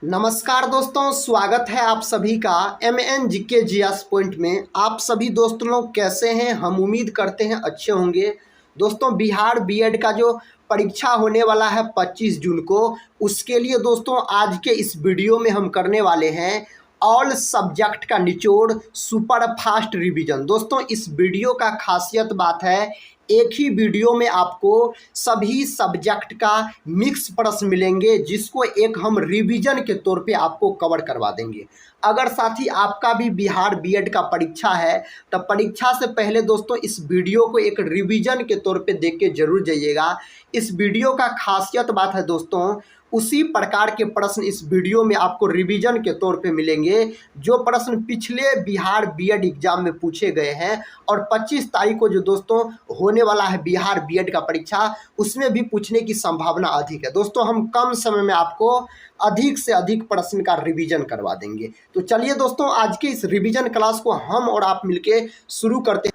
नमस्कार दोस्तों, स्वागत है आप सभी का MN GK GS पॉइंट में। आप सभी दोस्तों लोग कैसे हैं? हम उम्मीद करते हैं अच्छे होंगे। दोस्तों, बिहार बीएड का जो परीक्षा होने वाला है 25 जून को, उसके लिए दोस्तों आज के इस वीडियो में हम करने वाले हैं ऑल सब्जेक्ट का निचोड़ सुपर फास्ट रिवीजन। दोस्तों, इस वीडियो का खासियत बात है, एक ही वीडियो में आपको सभी सब्जेक्ट का मिक्स प्रश्न मिलेंगे, जिसको एक हम रिवीजन के तौर पे आपको कवर करवा देंगे। अगर साथी आपका भी बिहार बीएड का परीक्षा है, तो परीक्षा से पहले दोस्तों इस वीडियो को एक रिवीजन के तौर पे देख के जरूर जाइएगा। इस वीडियो का खासियत बात है दोस्तों, उसी प्रकार के प्रश्न इस वीडियो में आपको रिवीजन के तौर पे मिलेंगे, जो प्रश्न पिछले बिहार बीएड एग्जाम में पूछे गए हैं और 25 तारीख को जो दोस्तों होने वाला है बिहार बीएड का परीक्षा, उसमें भी पूछने की संभावना अधिक है। दोस्तों, हम कम समय में आपको अधिक से अधिक प्रश्न का रिवीजन करवा देंगे। तो चलिए दोस्तों, आज के इस रिवीजन क्लास को हम और आप मिलके शुरू करते हैं।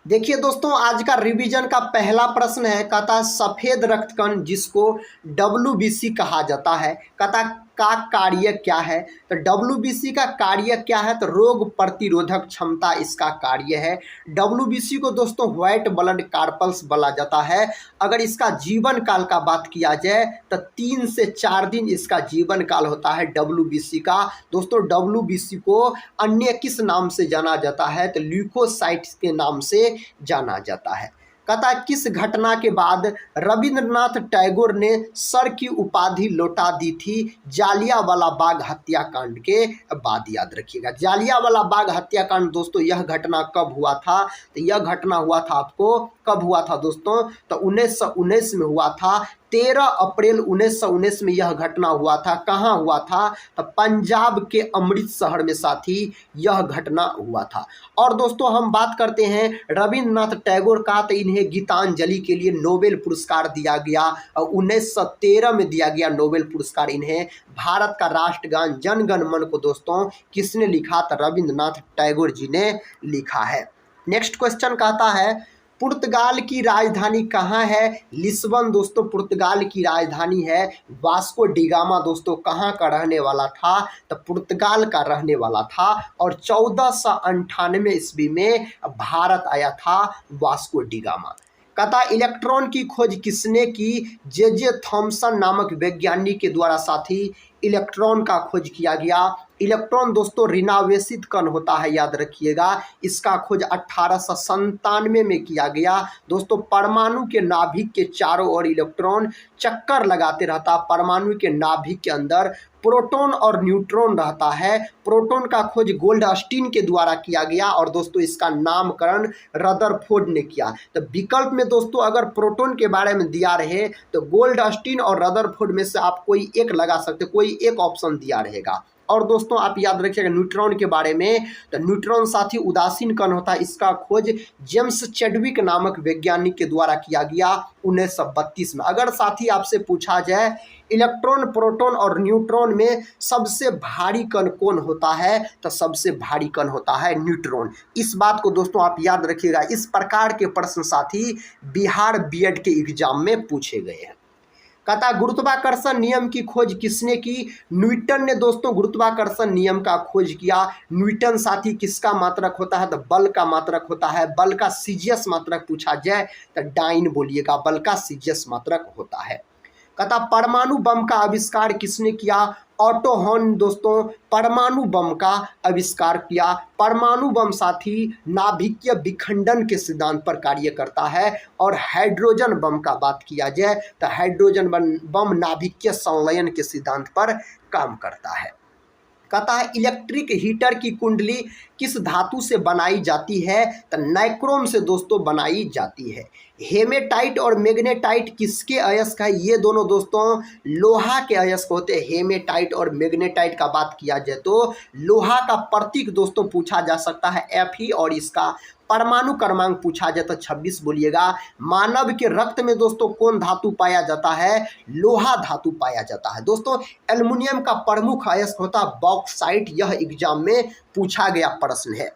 देखिए दोस्तों, आज का रिवीजन का पहला प्रश्न है, कहता सफ़ेद रक्तकण जिसको WBC कहा जाता है, कहता का कार्य क्या है। तो WBC का कार्य क्या है? तो रोग प्रतिरोधक क्षमता इसका कार्य है। WBC को दोस्तों व्हाइट ब्लड कार्पल्स बोला जाता है। अगर इसका जीवन काल का बात किया जाए तो 3 से 4 दिन इसका जीवन काल होता है WBC का। दोस्तों, WBC को अन्य किस नाम से जाना जाता है? तो ल्यूकोसाइट्स के नाम से जाना जाता है। कहता किस घटना के बाद रविंद्रनाथ टैगोर ने सर की उपाधि लौटा दी थी जालियांवाला बाग हत्याकांड के बाद? याद रखिएगा, जालियांवाला बाग हत्याकांड दोस्तों यह घटना कब हुआ था? तो यह घटना हुआ था, आपको कब हुआ था दोस्तों? तो 1919 में हुआ था। 13 अप्रैल 1919 में यह घटना हुआ था। कहाँ हुआ था? तो पंजाब के अमृतसर में साथी यह घटना हुआ था। और दोस्तों, हम बात करते हैं रविंद्रनाथ टैगोर का, तो इन्हें गीतांजलि के लिए नोबेल पुरस्कार दिया गया और 1913 में दिया गया नोबेल पुरस्कार इन्हें। भारत का राष्ट्रगान जन गण मन को दोस्तों किसने लिखा? तो रविंद्रनाथ टैगोर जी ने लिखा है। नेक्स्ट क्वेश्चन कहता है पुर्तगाल की राजधानी कहाँ है? लिस्बन दोस्तों पुर्तगाल की राजधानी है। वास्को डिगामा दोस्तों कहाँ का रहने वाला था? तो पुर्तगाल का रहने वाला था और 1498 ईस्वी में भारत आया था वास्को डिगामा। कहता इलेक्ट्रॉन की खोज किसने की? जे थॉमसन नामक वैज्ञानिक के द्वारा साथी इलेक्ट्रॉन का खोज किया गया। इलेक्ट्रॉन दोस्तों ऋणावेशित कण होता है, याद रखिएगा। इसका खोज 1897 में किया गया। दोस्तों, परमाणु के नाभिक के चारों ओर इलेक्ट्रॉन चक्कर लगाते रहता। परमाणु के नाभिक के अंदर प्रोटॉन और न्यूट्रॉन रहता है। प्रोटॉन का खोज गोल्डस्टीन के द्वारा किया गया और दोस्तों इसका नामकरण रदरफोर्ड ने किया। तो विकल्प में दोस्तों अगर प्रोटॉन के बारे में दिया रहे तो गोल्डस्टीन और रदरफोर्ड में से आप कोई एक लगा सकते, कोई एक ऑप्शन दिया रहेगा। और दोस्तों आप याद रखिएगा न्यूट्रॉन के बारे में, तो न्यूट्रॉन साथी उदासीन कण होता है। इसका खोज जेम्स चैडविक नामक वैज्ञानिक के द्वारा किया गया 1932 में। अगर साथी आपसे पूछा जाए इलेक्ट्रॉन, प्रोटॉन और न्यूट्रॉन में सबसे भारी कण कौन होता है? तो सबसे भारी कण होता है न्यूट्रॉन। इस बात को दोस्तों आप याद रखिएगा। इस प्रकार के प्रश्न साथी बिहार बीएड के एग्जाम में पूछे गए हैं। कहता गुरुत्वाकर्षण नियम की खोज किसने की? न्यूटन ने दोस्तों गुरुत्वाकर्षण नियम का खोज किया। न्यूटन साथी किसका मात्रक होता है? तो बल का मात्रक होता है। बल का सीजियस मात्रक पूछा जाए तो डाइन बोलिएगा, बल का सीजियस मात्रक होता है। कहता परमाणु बम का आविष्कार किसने किया? ऑटो हॉर्न दोस्तों परमाणु बम का आविष्कार किया। परमाणु बम साथी नाभिकीय विखंडन के सिद्धांत पर कार्य करता है। और हाइड्रोजन बम का बात किया जाए तो हाइड्रोजन बम नाभिकीय संलयन के सिद्धांत पर काम करता है। कहता है इलेक्ट्रिक हीटर की कुंडली किस धातु से बनाई जाती है? तो नाइक्रोम से दोस्तों बनाई जाती है। हेमेटाइट और मैग्नेटाइट किसके अयस्क है? ये दोनों दोस्तों लोहा के अयस्क होते हैं। हेमेटाइट और मैग्नेटाइट का बात किया जाए तो लोहा का प्रतीक दोस्तों पूछा जा सकता है Fe और इसका परमाणु क्रमांक पूछा जाए तो 26 बोलिएगा। मानव के रक्त में दोस्तों कौन धातु पाया जाता है? लोहा धातु पाया जाता है। दोस्तों एल्युमिनियम का प्रमुख अयस्क होता है बॉक्साइट। यह एग्जाम में पूछा गया प्रश्न है।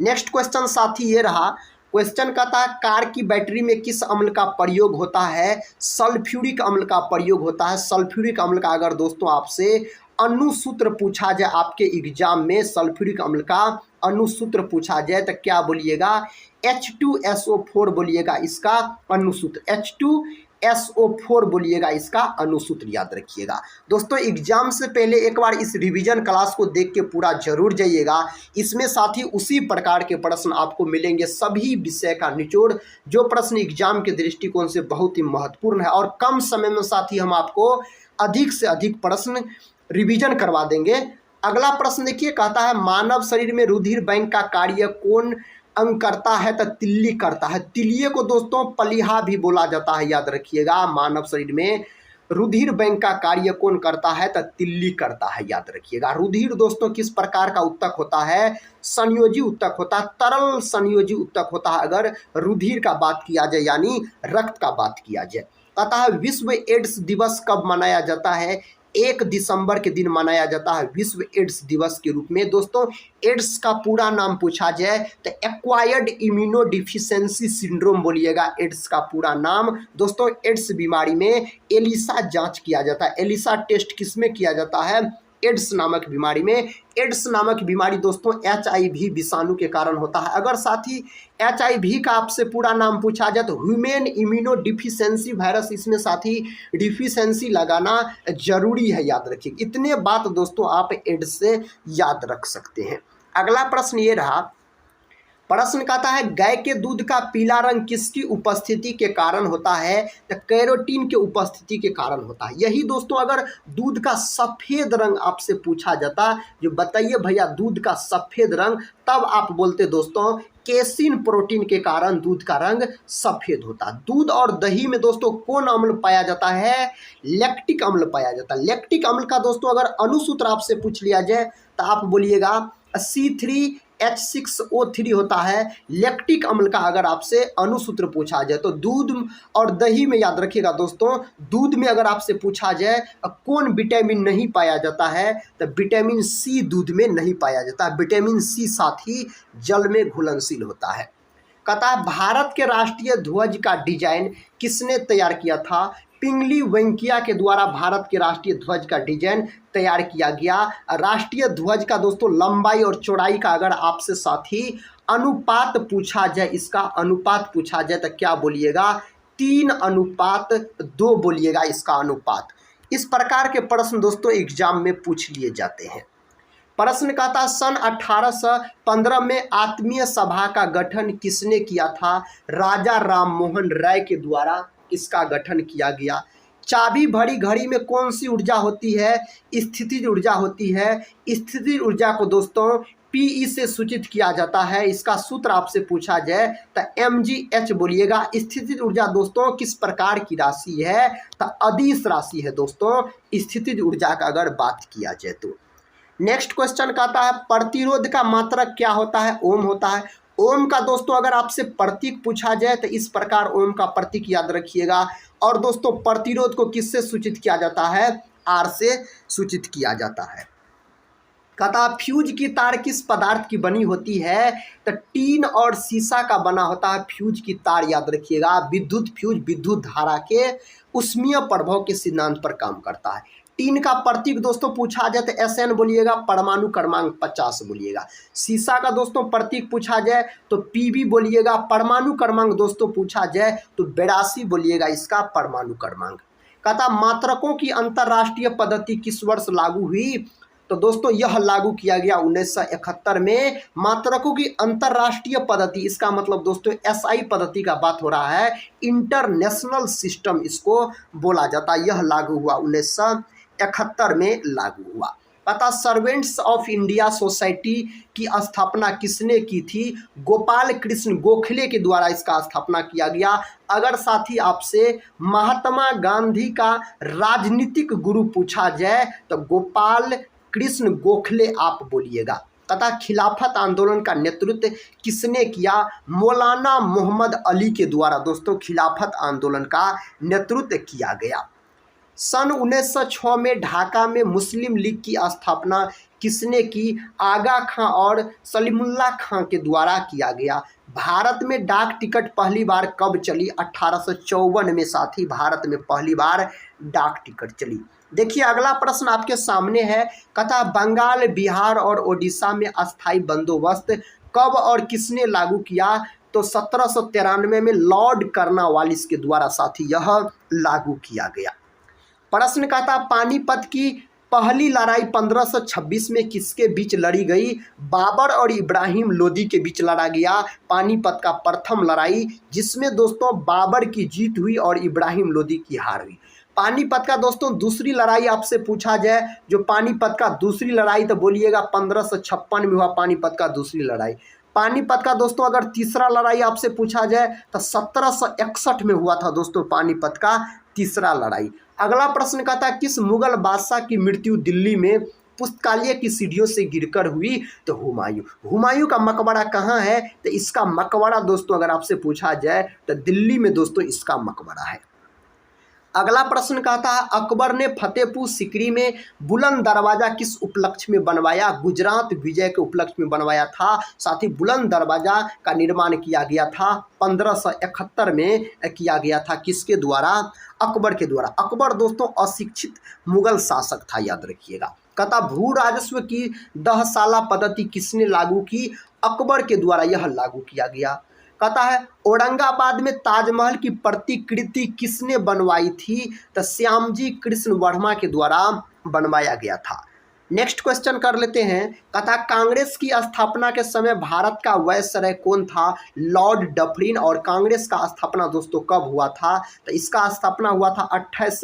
नेक्स्ट क्वेश्चन साथी ये रहा, क्वेश्चन कहता है कार की बैटरी में किस अम्ल का प्रयोग होता है? सल्फ्यूरिक अम्ल का प्रयोग होता है। सल्फ्यूरिक अम्ल का अगर दोस्तों आपसे अणुसूत्र पूछा जाए आपके एग्जाम में, सल्फ्यूरिक अम्ल का अणुसूत्र पूछा जाए तो क्या बोलिएगा? H2SO4 बोलिएगा इसका अणुसूत्र। H2SO4 बोलिएगा इसका अणुसूत्र, याद रखिएगा। दोस्तों एग्जाम से पहले एक बार इस रिवीजन क्लास को देख के पूरा जरूर जाइएगा। इसमें साथ ही उसी प्रकार के प्रश्न आपको मिलेंगे, सभी विषय का निचोड़, जो प्रश्न एग्जाम के दृष्टिकोण से बहुत ही महत्वपूर्ण है और कम समय में साथ ही हम आपको अधिक से अधिक प्रश्न रिवीजन करवा देंगे। अगला प्रश्न देखिए, कहता है मानव शरीर में रुधिर बैंक का कार्य कौन अंग करता है? तो तिल्ली करता है। तिलिये को दोस्तों पलिहा भी बोला जाता है, याद रखिएगा। मानव शरीर में रुधिर बैंक का कार्य कौन करता है? तो तिल्ली करता है, याद रखिएगा। रुधिर दोस्तों किस प्रकार का उत्तक होता है? संयोजी उत्तक होता है, तरल संयोजी उत्तक होता है अगर रुधिर का बात किया जाए, यानी रक्त का बात किया जाए। कहता है विश्व एड्स दिवस कब मनाया जाता है? 1 दिसंबर के दिन मनाया जाता है विश्व एड्स दिवस के रूप में। दोस्तों एड्स का पूरा नाम पूछा जाए तो एक्वायर्ड इम्यूनो डिफिशियंसी सिंड्रोम बोलिएगा एड्स का पूरा नाम। दोस्तों एड्स बीमारी में एलिसा जांच किया जाता है। एलिसा टेस्ट किस में किया जाता है? एड्स नामक बीमारी में। एड्स नामक बीमारी दोस्तों HIV विषाणु के कारण होता है। अगर साथ ही HIV का आपसे पूरा नाम पूछा जाए तो ह्यूमन इम्यूनो डिफिशियंसी वायरस, इसमें साथ ही डिफिशियंसी लगाना जरूरी है, याद रखिए। इतने बात दोस्तों आप एड्स से याद रख सकते हैं। अगला प्रश्न ये रहा, प्रश्न कहता है गाय के दूध का पीला रंग किसकी उपस्थिति के कारण होता है? तो कैरोटीन के उपस्थिति के कारण होता है। यही दोस्तों अगर दूध का सफ़ेद रंग आपसे पूछा जाता, जो बताइए भैया दूध का सफ़ेद रंग, तब आप बोलते दोस्तों केसिन प्रोटीन के कारण दूध का रंग सफ़ेद होता। दूध और दही में दोस्तों कौन अम्ल पाया जाता है? लैक्टिक अम्ल पाया जाता है। लैक्टिक अम्ल का दोस्तों अगर अणुसूत्र आपसे पूछ लिया जाए तो आप बोलिएगा C3H6O3 होता है। लैक्टिक अम्ल का अगर आपसे अणुसूत्र पूछा जाए तो दूध और दही में, याद रखिएगा दोस्तों, दूध में अगर आपसे पूछा जाए कौन विटामिन नहीं पाया जाता है तो विटामिन C दूध में नहीं पाया जाता है। विटामिन C साथ ही जल में घुलनशील होता है। कहता है भारत के राष्ट्रीय ध्वज का डिजाइन किसने तैयार किया था? पिंगली वेंकैया के द्वारा भारत के राष्ट्रीय ध्वज का डिजाइन तैयार किया गया। राष्ट्रीय ध्वज का दोस्तों लंबाई और चौड़ाई का अगर आपसे साथ ही अनुपात पूछा जाए, इसका अनुपात पूछा जाए तो क्या बोलिएगा? 3:2 बोलिएगा इसका अनुपात। इस प्रकार के प्रश्न दोस्तों एग्जाम में पूछ लिए जाते हैं। प्रश्न कहता सन 1815 में आत्मीय सभा का गठन किसने किया था? राजा राम मोहन राय के द्वारा इसका गठन किया गया। चाबी भरी घड़ी में कौन सी ऊर्जा होती है? स्थितिज ऊर्जा होती है। स्थितिज ऊर्जा को दोस्तों PE से सूचित किया जाता है। इसका सूत्र आपसे पूछा जाए तो mgh बोलिएगा। स्थितिज ऊर्जा दोस्तों किस प्रकार की राशि है? तो अदिश राशि है दोस्तों स्थितिज ऊर्जा का अगर बात किया जाए तो। नेक्स्ट क्वेश्चन कहता है प्रतिरोध का मात्रक क्या होता है? ओम होता है। ओम का दोस्तों अगर आपसे प्रतीक पूछा जाए तो इस प्रकार ओम का प्रतीक याद रखिएगा। और दोस्तों प्रतिरोध को किससे सूचित किया जाता है? R से सूचित किया जाता है। कहता फ्यूज की तार किस पदार्थ की बनी होती है? तो टीन और शीशा का बना होता है फ्यूज की तार, याद रखिएगा। विद्युत फ्यूज विद्युत धारा के उष्मीय प्रभाव के सिद्धांत पर काम करता है। टीन का प्रतीक दोस्तों पूछा जाए तो SN बोलिएगा, परमाणु क्रमांक 50 बोलिएगा। शीशा का दोस्तों प्रतीक पूछा जाए तो PB बोलिएगा। परमाणु क्रमांक दोस्तों पूछा जाए तो 82 बोलिएगा इसका परमाणु क्रमांक। कहता मात्रकों की अंतरराष्ट्रीय पद्धति किस वर्ष लागू हुई? तो दोस्तों यह लागू किया गया 1971 में। मात्रकों की अंतरराष्ट्रीय पद्धति, इसका मतलब दोस्तों SI पद्धति का बात हो रहा है। इंटरनेशनल सिस्टम इसको बोला जाता है। यह लागू हुआ 1971 में लागू हुआ। पता सर्वेंट्स ऑफ इंडिया सोसाइटी की स्थापना किसने की थी? गोपाल कृष्ण गोखले के द्वारा इसका स्थापना किया गया। अगर साथी आपसे महात्मा गांधी का राजनीतिक गुरु पूछा जाए तो गोपाल कृष्ण गोखले आप बोलिएगा। तथा खिलाफत आंदोलन का नेतृत्व किसने किया? मौलाना मोहम्मद अली के द्वारा दोस्तों खिलाफत आंदोलन का नेतृत्व किया गया। सन 1906 में ढाका में मुस्लिम लीग की स्थापना किसने की? आगा खां और सलीमुल्लाह खां के द्वारा किया गया। भारत में डाक टिकट पहली बार कब चली? 1854 में साथी भारत में पहली बार डाक टिकट चली। देखिए अगला प्रश्न आपके सामने है, कहता बंगाल, बिहार और ओडिशा में अस्थाई बंदोबस्त कब और किसने लागू किया? तो 1793 में लॉर्ड कर्नवालिस के द्वारा साथी यह लागू किया गया। प्रश्न कहता पानीपत की पहली लड़ाई 1526 में किसके बीच लड़ी गई? बाबर और इब्राहिम लोदी के बीच लड़ा गया पानीपत का प्रथम लड़ाई, जिसमें दोस्तों बाबर की जीत हुई और इब्राहिम लोदी की हार हुई। पानीपत का दोस्तों दूसरी लड़ाई आपसे पूछा जाए, जो पानीपत का दूसरी लड़ाई, तो बोलिएगा 1556 में हुआ पानीपत का दूसरी लड़ाई। पानीपत का दोस्तों अगर तीसरा लड़ाई आपसे पूछा जाए तो 1761 में हुआ था दोस्तों पानीपत का तीसरा लड़ाई। अगला प्रश्न कहता है किस मुगल बादशाह की मृत्यु दिल्ली में पुस्तकालय की सीढ़ियों से गिरकर हुई? तो हुमायूं का मकबरा कहाँ है? तो इसका मकबरा दोस्तों अगर आपसे पूछा जाए तो दिल्ली में दोस्तों इसका मकबरा है। अगला प्रश्न कहता है अकबर ने फतेहपुर सीकरी में बुलंद दरवाजा किस उपलक्ष्य में बनवाया? गुजरात विजय के उपलक्ष्य में बनवाया था। साथ ही बुलंद दरवाजा का निर्माण किया गया था 1571 में किया गया था। किसके द्वारा? अकबर के द्वारा। अकबर दोस्तों अशिक्षित मुगल शासक था, याद रखिएगा। कहता भू राजस्व की 10 साला पद्धति किसने लागू की? अकबर के द्वारा यह लागू किया गया। कहता है औरंगाबाद में ताजमहल की प्रतिकृति किसने बनवाई थी? तो श्यामजी कृष्ण वर्मा के द्वारा बनवाया गया था। नेक्स्ट क्वेश्चन कर लेते हैं। कहता कांग्रेस की स्थापना के समय भारत का वायसराय कौन था? Lord Dufferin. और कांग्रेस का स्थापना दोस्तों कब हुआ था? तो इसका स्थापना हुआ था 28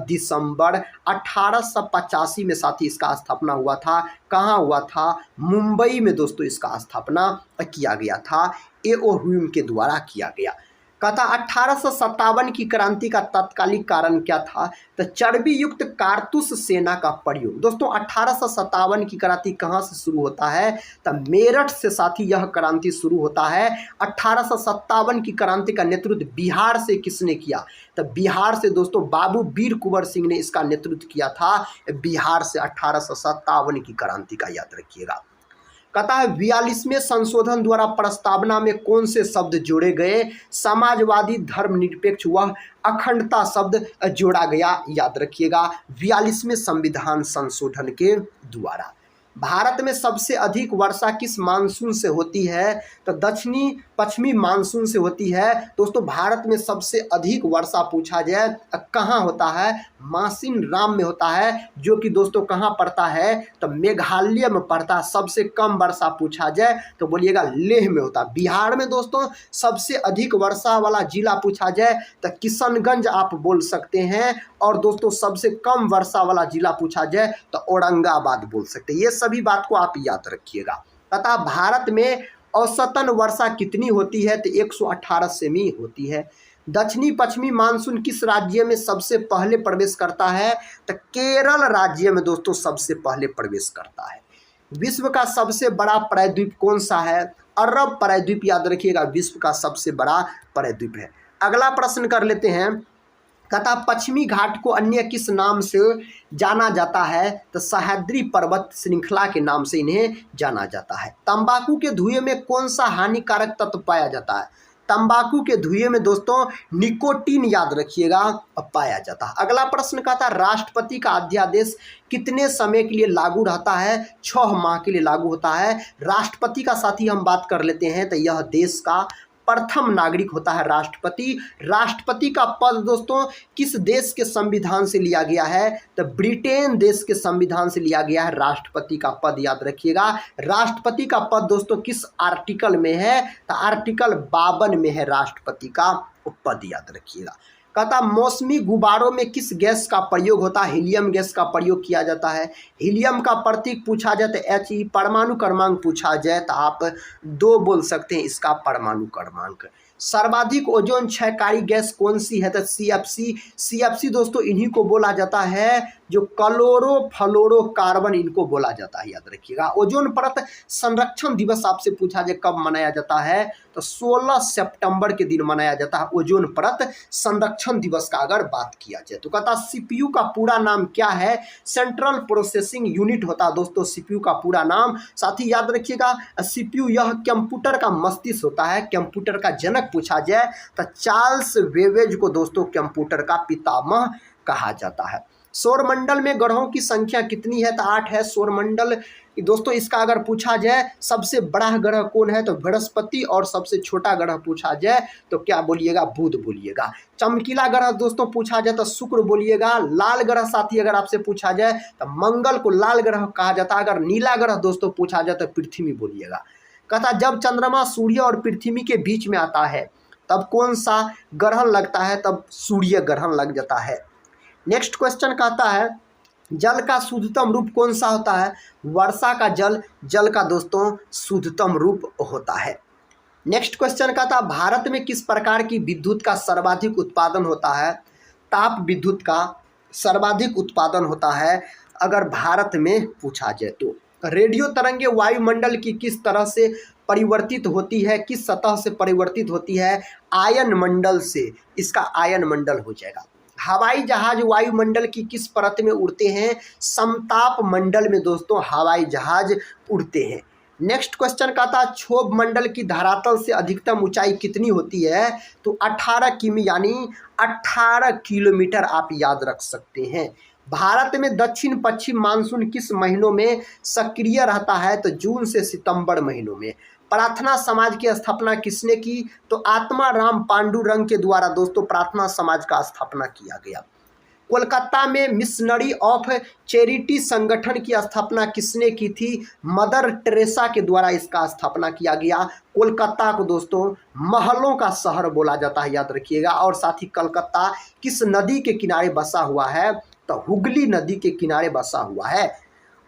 दिसंबर 1885 में साथी इसका स्थापना हुआ था। कहाँ हुआ था? मुंबई में दोस्तों इसका स्थापना किया गया था, ए.ओ. ह्यूम के द्वारा किया गया। कहता 1857 की क्रांति का तत्कालिक कारण क्या था? तो चर्बी युक्त कारतूस सेना का प्रयोग। दोस्तों 1857 की क्रांति कहाँ से शुरू होता है? तो मेरठ से साथी यह क्रांति शुरू होता है। 1857 की क्रांति का नेतृत्व बिहार से किसने किया? तो बिहार से दोस्तों बाबू वीर कुंवर सिंह ने इसका नेतृत्व किया था। बिहार से 1857 की क्रांति का याद रखिएगा। कहता है 42वें संशोधन द्वारा प्रस्तावना में कौन से शब्द जोड़े गए? समाजवादी, धर्मनिरपेक्ष व अखंडता शब्द जोड़ा गया, याद रखिएगा 42वें संविधान संशोधन के द्वारा। भारत में सबसे अधिक वर्षा किस मानसून से होती है? तो दक्षिणी पश्चिमी मानसून से होती है। दोस्तों भारत में सबसे अधिक वर्षा पूछा जाए कहाँ होता है? मासिन राम में होता है, जो कि दोस्तों कहाँ पड़ता है? तो मेघालय में पड़ता है। सबसे कम वर्षा पूछा जाए तो बोलिएगा लेह में होता है। बिहार में दोस्तों सबसे अधिक वर्षा वाला जिला पूछा जाए तो किशनगंज आप बोल सकते हैं। और दोस्तों सबसे कम वर्षा वाला जिला पूछा जाए तो औरंगाबाद बोल सकते हैं। ये सभी बात को आप याद रखिएगा। तथा भारत में औसतन वर्षा कितनी होती है? तो 118 सेमी होती है। दक्षिणी पश्चिमी मानसून किस राज्य में सबसे पहले प्रवेश करता है? तो केरल राज्य में दोस्तों सबसे पहले प्रवेश करता है। विश्व का सबसे बड़ा प्रायद्वीप कौन सा है? अरब प्रायद्वीप, याद रखिएगा विश्व का सबसे बड़ा प्रायद्वीप है। अगला प्रश्न कर लेते हैं। कहता पश्चिमी घाट को अन्य किस नाम से जाना जाता है? तो सह्याद्री पर्वत श्रृंखला के नाम से इन्हें जाना जाता है। तंबाकू के धुएं में कौन सा हानिकारक तत्व पाया जाता है? तंबाकू के धुएं में दोस्तों निकोटीन, याद रखिएगा, पाया जाता है। अगला प्रश्न कहता है राष्ट्रपति का अध्यादेश कितने समय के लिए लागू रहता है? 6 माह के लिए लागू होता है। राष्ट्रपति का साथी हम बात कर लेते हैं तो यह देश का प्रथम नागरिक होता है राष्ट्रपति। राष्ट्रपति का पद दोस्तों किस देश के संविधान से लिया गया है? तो ब्रिटेन देश के संविधान से लिया गया है राष्ट्रपति का पद, याद रखिएगा। राष्ट्रपति का पद दोस्तों किस आर्टिकल में है? तो आर्टिकल 52 में है राष्ट्रपति का पद, याद रखिएगा। कहता मौसमी गुब्बारों में किस गैस का प्रयोग होता है? हीलियम गैस का प्रयोग किया जाता है। हीलियम का प्रतीक पूछा जाए तो He। परमाणु क्रमांक पूछा जाए तो आप 2 बोल सकते हैं इसका परमाणु क्रमांक। सर्वाधिक ओजोन क्षयकारी गैस कौन सी है? तो CFC। CFC दोस्तों इन्हीं को बोला जाता है जो क्लोरोफ्लोरोकार्बन, इनको बोला जाता है, याद रखिएगा। ओजोन परत संरक्षण दिवस आपसे पूछा जाए कब मनाया जाता है? तो 16 सितंबर के दिन मनाया जाता है ओजोन परत संरक्षण दिवस का अगर बात किया जाए तो। कहता CPU का पूरा नाम क्या है? सेंट्रल प्रोसेसिंग यूनिट होता है दोस्तों CPU का पूरा नाम। साथ ही याद रखिएगा CPU यह कंप्यूटर का मस्तिष्क होता है। कंप्यूटर का जनक पूछा जाए तो चार्ल्स बेबेज को दोस्तों कंप्यूटर का पितामह कहा जाता है। सौरमंडल में ग्रहों की संख्या कितनी है? तो 8 है सौरमंडल दोस्तों। इसका अगर पूछा जाए सबसे बड़ा ग्रह कौन है? तो बृहस्पति। और सबसे छोटा ग्रह पूछा जाए तो क्या बोलिएगा? बुध बोलिएगा। चमकीला ग्रह दोस्तों पूछा जाए तो शुक्र बोलिएगा। लाल ग्रह साथी अगर आपसे पूछा जाए तो मंगल को लाल ग्रह कहा जाता है। अगर नीला ग्रह दोस्तों पूछा जाए तो पृथ्वी बोलिएगा। कहता जब चंद्रमा सूर्य और पृथ्वी के बीच में आता है तब कौन सा ग्रहण लगता है? तब सूर्य ग्रहण लग जाता है। नेक्स्ट क्वेश्चन कहता है जल का शुद्धतम रूप कौन सा होता है? वर्षा का जल का दोस्तों शुद्धतम रूप होता है। नेक्स्ट क्वेश्चन कहता है भारत में किस प्रकार की विद्युत का सर्वाधिक उत्पादन होता है? ताप विद्युत का सर्वाधिक उत्पादन होता है अगर भारत में पूछा जाए तो। रेडियो तरंगे वायुमंडल की किस तरह से परिवर्तित होती है? किस सतह से परिवर्तित होती है? आयन मंडल से। इसका आयन मंडल हो जाएगा। हवाई जहाज वायुमंडल की किस परत में उड़ते हैं? समताप मंडल में दोस्तों हवाई जहाज उड़ते हैं। नेक्स्ट क्वेश्चन का था क्षोभ मंडल की धरातल से अधिकतम ऊंचाई कितनी होती है? तो 18 किमी यानी 18 किलोमीटर आप याद रख सकते हैं। भारत में दक्षिण पश्चिम मानसून किस महीनों में सक्रिय रहता है? तो जून से सितंबर महीनों में। प्रार्थना समाज की स्थापना किसने की? तो आत्मा राम पांडुरंग के द्वारा दोस्तों प्रार्थना समाज का स्थापना किया गया। कोलकाता में मिशनरी ऑफ चैरिटी संगठन की स्थापना किसने की थी? मदर टेरेसा के द्वारा इसका स्थापना किया गया। कोलकाता को दोस्तों महलों का शहर बोला जाता है, याद रखिएगा। और साथ ही कलकत्ता किस नदी के किनारे बसा हुआ है? तो हुगली नदी के किनारे बसा हुआ है।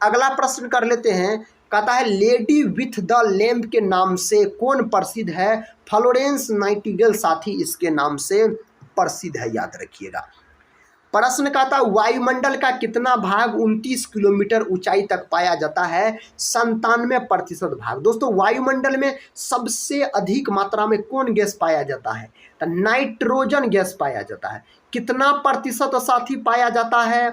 अगला प्रश्न कर लेते हैं। कहता है लेडी विथ द लैम्प के नाम से कौन प्रसिद्ध है? फ्लोरेंस नाइटिंगेल साथी इसके नाम से प्रसिद्ध है, याद रखिएगा। प्रश्न कहता है वायुमंडल का कितना भाग 29 किलोमीटर ऊंचाई तक पाया जाता है? 97% भाग। दोस्तों वायुमंडल में सबसे अधिक मात्रा में कौन गैस पाया जाता है? तो नाइट्रोजन गैस पाया जाता है। कितना प्रतिशत साथी पाया जाता है?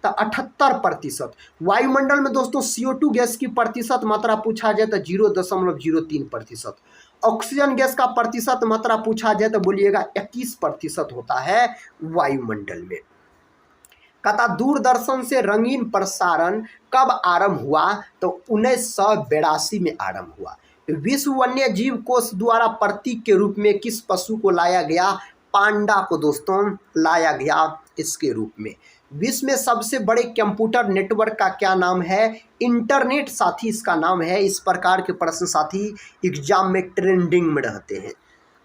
तो 78%। वायुमंडल में दोस्तों CO2 गैस की प्रतिशत मात्रा पूछा जाए तो 0.03%। ऑक्सीजन गैस का प्रतिशत मात्रा पूछा जाए तो बोलिएगा 21% होता है वायुमंडल में। कहता दूरदर्शन से रंगीन प्रसारण कब आरंभ हुआ? तो 1982 में आरंभ हुआ। विश्व वन्य जीव कोष द्वारा प्रतीक के रूप में किस पशु को लाया गया? पांडा को दोस्तों लाया गया इसके रूप में। विश्व में सबसे बड़े कंप्यूटर नेटवर्क का क्या नाम है? इंटरनेट साथी इसका नाम है। इस प्रकार के प्रश्न साथी एग्जाम में ट्रेंडिंग में रहते हैं।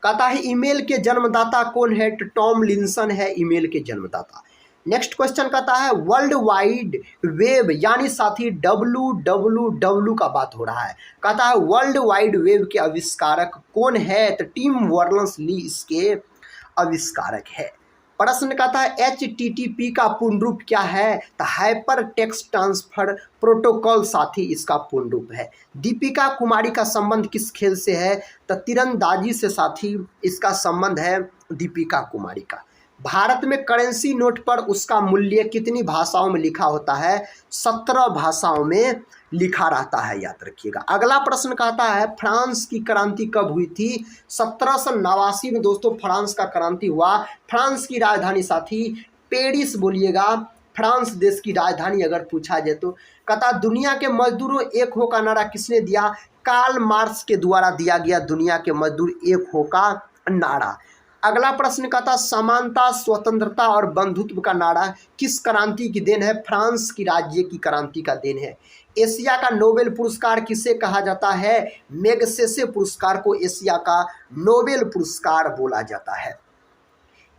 कहता है ईमेल के जन्मदाता कौन है? तो टॉम लिंसन है ईमेल के जन्मदाता। नेक्स्ट क्वेश्चन कहता है वर्ल्ड वाइड वेब यानी साथी WWW का बात हो रहा है। कहता है वर्ल्ड वाइड वेब के आविष्कारक कौन है? तो टिम बर्नर्स-ली इसके आविष्कारक है। प्रश्न कहता है HTTP का पूर्ण रूप क्या है? तो हाइपर टेक्स्ट ट्रांसफर प्रोटोकॉल साथी इसका पूर्ण रूप है। दीपिका कुमारी का संबंध किस खेल से है? तो तीरंदाजी से साथी इसका संबंध है दीपिका कुमारी का। भारत में करेंसी नोट पर उसका मूल्य कितनी भाषाओं में लिखा होता है? 17 भाषाओं में लिखा रहता है, याद रखिएगा। अगला प्रश्न कहता है फ्रांस की क्रांति कब हुई थी? 1789 में दोस्तों फ्रांस का क्रांति हुआ। फ्रांस की राजधानी साथी पेरिस बोलिएगा। फ्रांस देश की राजधानी अगर पूछा जाए तो। कहता दुनिया के मजदूरों एक हो का नारा किसने दिया? कार्ल मार्क्स के द्वारा दिया गया दुनिया के मजदूर एक हो का नारा। अगला प्रश्न कहता समानता स्वतंत्रता और बंधुत्व का नारा किस क्रांति की देन है? फ्रांस की राज्य की क्रांति का देन है। एशिया का नोबेल पुरस्कार किसे कहा जाता है? मैग्सेसे पुरस्कार को एशिया का नोबेल पुरस्कार बोला जाता है।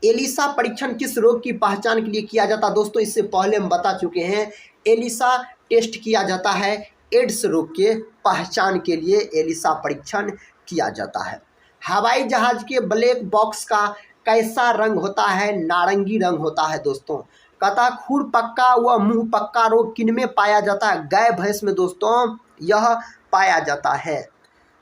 एलिसा परीक्षण किस रोग की पहचान के लिए किया जाता है? दोस्तों इससे पहले हम बता चुके हैं। एलिसा टेस्ट किया जाता है एड्स रोग के पहचान के लिए एलिसा परीक्षण किया जाता है। हवाई जहाज के ब्लैक बॉक्स का कैसा रंग होता है? नारंगी रंग होता है दोस्तों। कहता खुर पक्का व मुंह पक्का रोग किनमें पाया जाता है? गाय भैंस में दोस्तों यह पाया जाता है।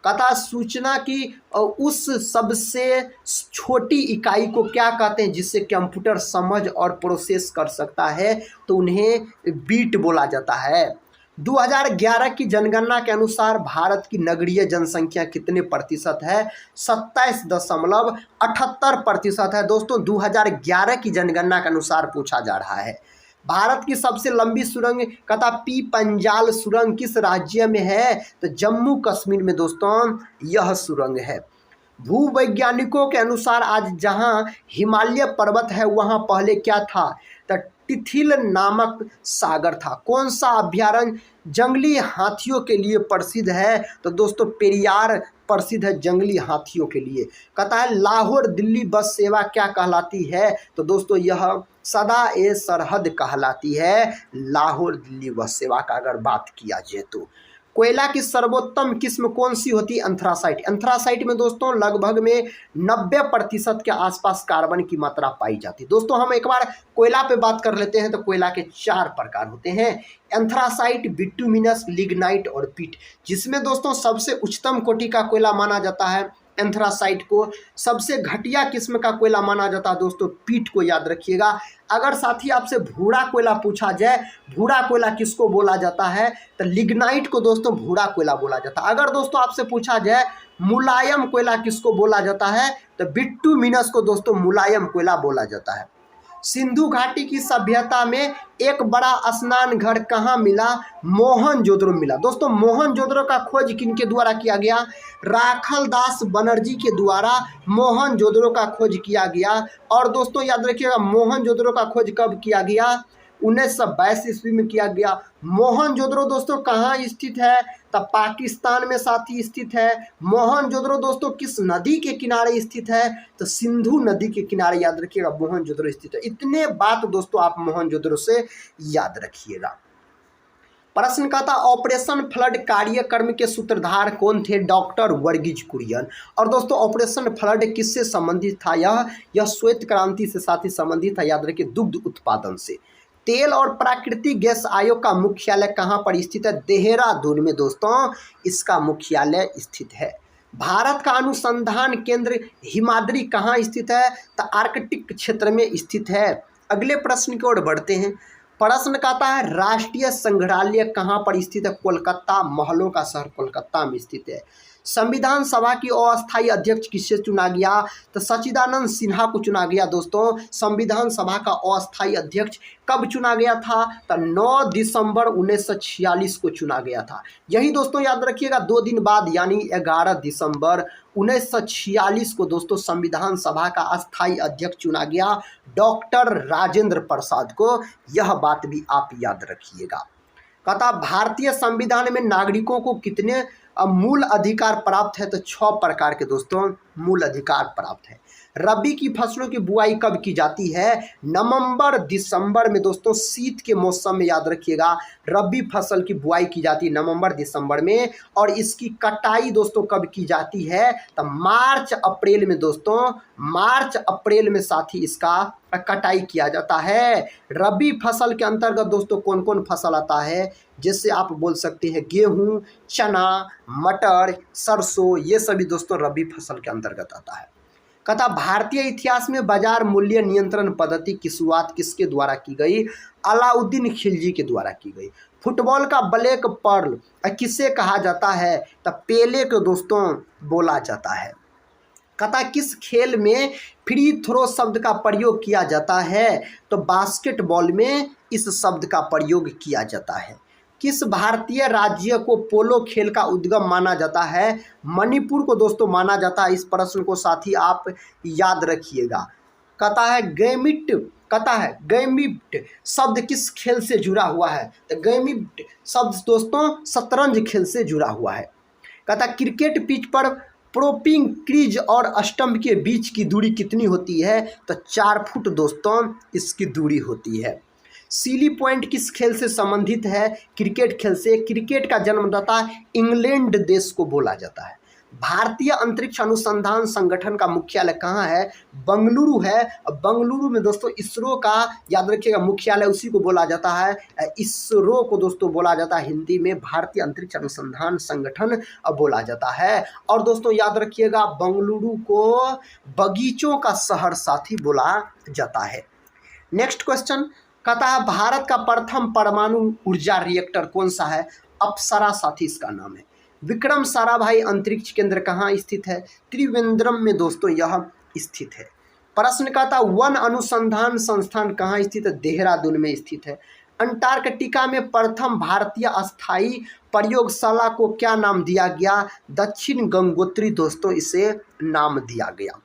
कहता सूचना की उस सबसे छोटी इकाई को क्या कहते हैं जिससे कंप्यूटर समझ और प्रोसेस कर सकता है? तो उन्हें बीट बोला जाता है। 2011 की जनगणना के अनुसार भारत की नगरीय जनसंख्या कितने प्रतिशत है? 27.78% है दोस्तों। 2011 की जनगणना के अनुसार पूछा जा रहा है। भारत की सबसे लंबी सुरंग कहता पी पंजाल सुरंग किस राज्य में है? तो जम्मू कश्मीर में दोस्तों यह सुरंग है। भूवैज्ञानिकों के अनुसार आज जहां हिमालय पर्वत है वहां पहले क्या था? तो तिथिल नामक सागर था। कौन सा अभ्यारण्य जंगली हाथियों के लिए प्रसिद्ध है? तो दोस्तों पेरियार प्रसिद्ध है जंगली हाथियों के लिए। कहता है लाहौर दिल्ली बस सेवा क्या कहलाती है? तो दोस्तों यह सदा ए सरहद कहलाती है। लाहौर दिल्ली बस सेवा का अगर बात किया जाए तो कोयला की सर्वोत्तम किस्म कौन सी होती है? एंथ्रासाइट। एंथ्रासाइट में दोस्तों लगभग में 90% के आसपास कार्बन की मात्रा पाई जाती है। दोस्तों हम एक बार कोयला पे बात कर लेते हैं। तो कोयला के 4 प्रकार होते हैं, एंथ्रासाइट, बिटुमिनस, लिग्नाइट और पीट, जिसमें दोस्तों सबसे उच्चतम कोटि का कोयला माना जाता है एंथ्रासाइट को। सबसे घटिया किस्म का कोयला माना जाता है दोस्तों पीट को, याद रखिएगा। अगर साथी आपसे भूरा कोयला पूछा जाए, भूरा कोयला किसको बोला जाता है? तो लिग्नाइट को दोस्तों भूरा कोयला बोला जाता है। अगर दोस्तों आपसे पूछा जाए मुलायम कोयला किसको बोला जाता है? तो बिटुमिनस को दोस्तों मुलायम कोयला बोला जाता है। सिंधु घाटी की सभ्यता में एक बड़ा स्नान घर कहाँ मिला? मोहनजोदड़ो मिला। दोस्तों मोहनजोदड़ो का खोज किनके द्वारा किया गया? राखल दास बनर्जी के द्वारा मोहनजोदड़ो का खोज किया गया। और दोस्तों याद रखिएगा मोहनजोदड़ो का खोज कब किया गया? 1922 ईस्वी में किया गया। मोहनजोदड़ो दोस्तों कहाँ स्थित है? तब पाकिस्तान में साथी स्थित है। मोहनजोदड़ो दोस्तों किस नदी के किनारे स्थित है? तो सिंधु नदी के किनारे, याद रखिएगा मोहनजोदड़ो स्थित है। इतने बात दोस्तों आप मोहनजोदड़ो से याद रखिएगा। प्रश्न का था ऑपरेशन फ्लड कार्यक्रम के सूत्रधार कौन थे? डॉक्टर वर्गीज कुरियन। और दोस्तों ऑपरेशन फ्लड किससे संबंधित था? यह श्वेत क्रांति से साथ ही संबंधित था, याद रखिए दुग्ध उत्पादन से। तेल और प्राकृतिक गैस आयोग का मुख्यालय कहाँ पर स्थित है? देहरादून में दोस्तों इसका मुख्यालय स्थित है। भारत का अनुसंधान केंद्र हिमाद्री कहाँ स्थित है? तो आर्कटिक क्षेत्र में स्थित है। अगले प्रश्न की ओर बढ़ते हैं। प्रश्न कहता है राष्ट्रीय संग्रहालय कहाँ पर स्थित है? कोलकाता, महलों का शहर कोलकाता में स्थित है। संविधान सभा की अस्थायी अध्यक्ष किससे चुना गया? तो सच्चिदानंद सिन्हा को चुना गया। दोस्तों संविधान सभा का अस्थायी अध्यक्ष कब चुना गया था? तो 9 दिसंबर 1946 को चुना गया था। यही दोस्तों याद रखिएगा 2 दिन बाद यानी 11 दिसंबर 1946 को दोस्तों संविधान सभा का अस्थायी अध्यक्ष चुना गया डॉक्टर राजेंद्र प्रसाद को। यह बात भी आप याद रखिएगा। कहता भारतीय संविधान में नागरिकों को कितने मूल अधिकार प्राप्त है? तो 6 प्रकार के दोस्तों मूल अधिकार प्राप्त है। रबी की फसलों की बुआई कब की जाती है? नवंबर दिसंबर में दोस्तों शीत के मौसम में, याद रखिएगा रबी फसल की बुआई की जाती है नवंबर दिसंबर में। और इसकी कटाई दोस्तों कब की जाती है? तो मार्च अप्रैल में दोस्तों, मार्च अप्रैल में साथ ही इसका कटाई किया जाता है। रबी फसल के अंतर्गत दोस्तों कौन कौन फसल आता है? जैसे आप बोल सकते हैं गेहूं, चना, मटर, सरसों, ये सभी दोस्तों रबी फसल के अंतर्गत आता है। कहता भारतीय इतिहास में बाजार मूल्य नियंत्रण पद्धति की शुरुआत किसके द्वारा की गई? अलाउद्दीन खिलजी के द्वारा की गई। फुटबॉल का ब्लैक पर्ल किसे कहा जाता है? तो पेले को दोस्तों बोला जाता है। कहता किस खेल में फ्री थ्रो शब्द का प्रयोग किया जाता है? तो बास्केटबॉल में इस शब्द का प्रयोग किया जाता है। किस भारतीय राज्य को पोलो खेल का उद्गम माना जाता है? मणिपुर को दोस्तों माना जाता है। इस प्रश्न को साथी आप याद रखिएगा। कहता है गैमिट शब्द किस खेल से जुड़ा हुआ है? तो गैमिट शब्द दोस्तों शतरंज खेल से जुड़ा हुआ है। कहता क्रिकेट पिच पर प्रोपिंग क्रीज और स्टंप के बीच की दूरी कितनी होती है? तो 4 फुट दोस्तों इसकी दूरी होती है। सीली पॉइंट किस खेल से संबंधित है? क्रिकेट खेल से। क्रिकेट का जन्मदाता इंग्लैंड देश को बोला जाता है। भारतीय अंतरिक्ष अनुसंधान संगठन का मुख्यालय कहाँ है? बंगलुरु है। बंगलुरु में दोस्तों इसरो का, याद रखिएगा, मुख्यालय उसी को बोला जाता है, इसरो को दोस्तों बोला जाता है हिंदी में भारतीय अंतरिक्ष अनुसंधान संगठन बोला जाता है। और दोस्तों याद रखिएगा, बंगलुरु को बगीचों का शहर साथी बोला जाता है। नेक्स्ट क्वेश्चन कहता है भारत का प्रथम परमाणु ऊर्जा रिएक्टर कौन सा है? अप्सरा साथी इसका नाम है। विक्रम साराभाई अंतरिक्ष केंद्र कहाँ स्थित है? त्रिवेंद्रम में दोस्तों यह स्थित है। प्रश्न कहता वन अनुसंधान संस्थान कहाँ स्थित है? देहरादून में स्थित है। अंटार्कटिका में प्रथम भारतीय अस्थायी प्रयोगशाला को क्या नाम दिया गया? दक्षिण गंगोत्री दोस्तों इसे नाम दिया गया।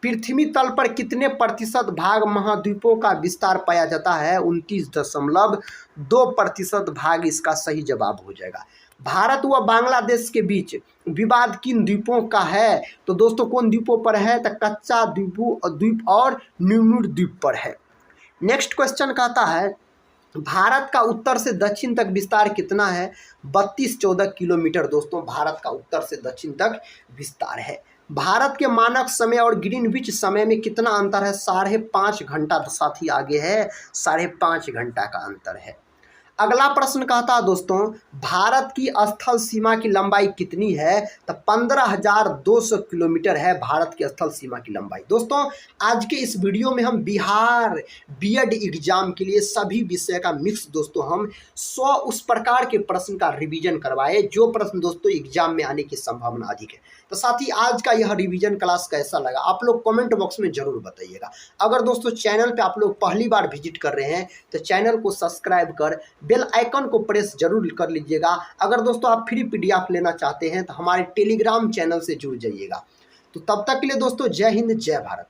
पृथ्वी तल पर कितने प्रतिशत भाग महाद्वीपों का विस्तार पाया जाता है? 29.2% भाग इसका सही जवाब हो जाएगा। भारत व बांग्लादेश के बीच विवाद किन द्वीपों का है? तो दोस्तों कौन द्वीपों पर है? तो कच्चा द्वीप और न्यूमुर द्वीप पर है। नेक्स्ट क्वेश्चन कहता है भारत का उत्तर से दक्षिण तक विस्तार कितना है? 3214 किलोमीटर दोस्तों भारत का उत्तर से दक्षिण तक विस्तार है। भारत के मानक समय और ग्रीनविच समय में कितना अंतर है? 5.5 घंटा साथी आगे है, 5.5 घंटा का अंतर है। अगला प्रश्न कहता है दोस्तों भारत की स्थल सीमा की लंबाई कितनी है? तो 15,200 किलोमीटर है भारत की स्थल सीमा की लंबाई। दोस्तों आज के इस वीडियो में हम बिहार बीएड एग्जाम के लिए सभी विषय का मिक्स दोस्तों हम 100 उस प्रकार के प्रश्न का रिवीजन करवाए जो प्रश्न दोस्तों एग्जाम में आने की संभावना अधिक है। तो साथ ही आज का यह रिवीजन क्लास कैसा लगा आप लोग कमेंट बॉक्स में जरूर बताइएगा। अगर दोस्तों चैनल पे आप लोग पहली बार विजिट कर रहे हैं तो चैनल को सब्सक्राइब कर बेल आइकन को प्रेस जरूर कर लीजिएगा। अगर दोस्तों आप फ्री पीडीएफ लेना चाहते हैं तो हमारे टेलीग्राम चैनल से जुड़ जाइएगा। तो तब तक के लिए दोस्तों जय हिंद जय भारत।